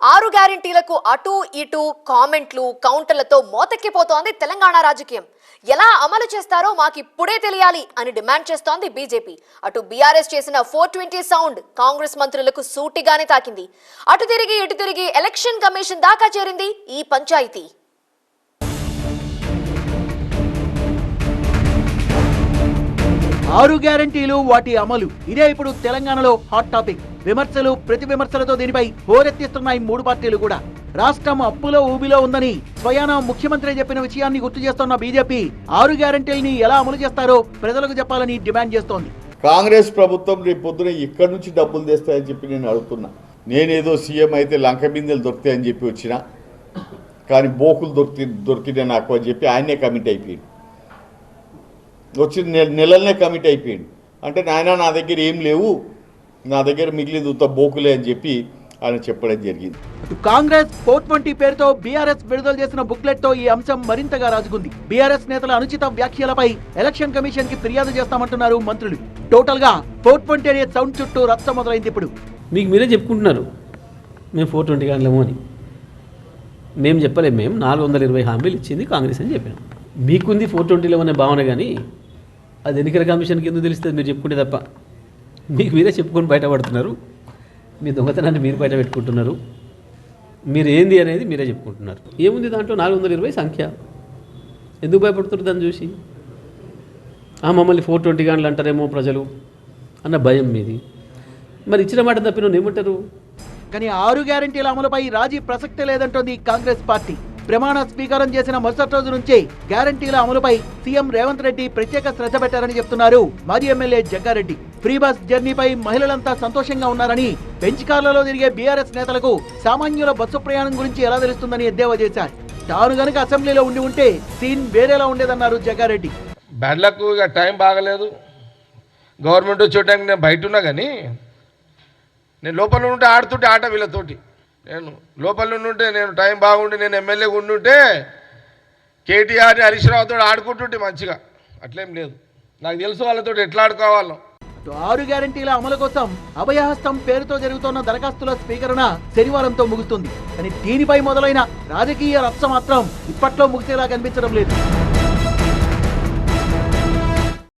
ఆరు గ్యారెంటీలకు అటు ఇటు కామెంట్లు కౌంటర్లతో మోతెక్కిపోతోంది తెలంగాణ రాజకీయం. ఎలా అమలు చేస్తారో మాకిప్పుడే తెలియాలి అని డిమాండ్ చేస్తోంది బీజేపీ. అటు బీఆర్ఎస్ చేసిన 420 సౌండ్ కాంగ్రెస్ మంత్రులకు సూటిగానే తాకింది. అటు తిరిగి ఇటు తిరిగి ఎలక్షన్ కమిషన్ దాకా చేరింది ఈ పంచాయతీ. ఆరు గ్యారెంటీలు వాటి అమలు ఇదే ఇప్పుడు తెలంగాణలో హాట్ టాపిక్. విమర్శలు ప్రతి విమర్శలతో దీనిపై హోరెత్తిస్తున్నాయి మూడు పార్టీలు కూడా. రాష్ట్రం అప్పులో ఊబిలో ఉందని స్వయానా ముఖ్యమంత్రి చెప్పిన విషయాన్ని గుర్తు చేస్తున్న బీజేపీ ఆరు గ్యారెంటీల్ని ఎలా అమలు చేస్తారో ప్రజలకు చెప్పాలని డిమాండ్ చేస్తోంది. కాంగ్రెస్ ప్రభుత్వం రేపు పొద్దున ఇక్కడి నుంచి డబ్బులు తెస్తాయని చెప్పి నేను అడుగుతున్నా. నేనేదో సీఎం అయితే లంక బిందెలు దొరుకుతాయని చెప్పి వచ్చినా, కానీ బోకులు దొరికితే నాకు అని చెప్పి ఆయనే కమిట్ అయిపోయింది. వచ్చి నెలలనే కమిట్ అయిపోయింది. అంటే నాయన నా దగ్గర ఏం లేవు, నా దగ్గర మిగిలింది ఉత్త బోకులే అని చెప్పి ఆయన చెప్పడం జరిగింది. కాంగ్రెస్ 420 పేరుతో బీఆర్ఎస్ విడుదల చేసిన బుక్లెట్ తో ఈ అంశం మరింతగా రాజుకుంది. బీఆర్ఎస్ నేతల అనుచిత వ్యాఖ్యలపై ఎలక్షన్ కమిషన్ కి ఫిర్యాదు చేస్తామంటున్నారు మంత్రులు. టోటల్ గా 420 అనే సౌండ్ చుట్టూ రచ్చ మొదలైంది. ఇప్పుడు మీకు మీరే చెప్పుకుంటున్నారు మేము 420 కానలేము అని. మేము చెప్పలేము. మేము 420 హామీలు ఇచ్చింది కాంగ్రెస్ అని చెప్పాను. మీకుంది 420 అనే భావన, కానీ అది ఎన్నికల కమిషన్కి ఎందుకు తెలుస్తుంది మీరు చెప్పుకుంటే తప్ప. మీకు మీరే చెప్పుకొని బయటపడుతున్నారు. మీ దొంగతనాన్ని మీరు బయట పెట్టుకుంటున్నారు. మీరు ఏంది అనేది మీరే చెప్పుకుంటున్నారు. ఏముంది దాంట్లో 420 సంఖ్య? ఎందుకు భయపడుతున్నారు దాన్ని చూసి? మమ్మల్ని 420 గంటలు అంటారేమో ప్రజలు అన్న భయం మీది. మరి ఇచ్చిన మాట తప్పిన ఏమంటారు? కానీ ఆరు గ్యారెంటీల అమలుపై రాజీ ప్రసక్తే లేదంటోంది కాంగ్రెస్ పార్టీ. ప్రమాణ స్వీకారం చేసిన మరుసటి రోజు నుంచే గ్యారెంటీల అమలుపై సీఎం రేవంత్ రెడ్డి ప్రత్యేక శ్రద్ధ పెట్టారని చెప్తున్నారు మాజీ ఎమ్మెల్యే జగ్గారెడ్డి. ఫ్రీ బస్ జర్నీపై మహిళలంతా సంతోషంగా ఉన్నారని, బెంచ్ కార్లలో తిరిగే బీఆర్ఎస్ నేతలకు సామాన్యుల బస్సు ప్రయాణం గురించి ఎలా తెలుస్తుందని ఎద్దేవా చేశారు. తాను గనుక అసెంబ్లీలో ఉండి ఉంటే సీన్ వేరేలా ఉండేదన్నారు జగ్గారెడ్డి. బ్యాడ్లకు ఇక టైం బాగలేదు, గవర్నమెంట్ చూడటానికి నేను బయట ఉన్నా, కానీ నేను లోపల ఉంటే ఆడుతుంటే ఆట వీళ్ళతోటి. నేను లోపల ఉంటే నేను టైం బాగుండి నేను ఎమ్మెల్యేగా ఉండుంటే కేటీఆర్ హరీష్ రావుతో ఆడుకుంటుంటే మంచిగా. అట్లేం లేదు, నాకు తెలుసు వాళ్ళతో ఎట్లా ఆడుకోవాలో. ఆరు గ్యారెంటీల అమలు కోసం అభయహస్తం పేరుతో జరుగుతున్న దరఖాస్తుల స్వీకరణ శనివారంతో ముగుస్తుంది. కానీ దీనిపై మొదలైన రాజకీయ రచ్చ మాత్రం ఇప్పట్లో ముగిసేలా కనిపించడం లేదు.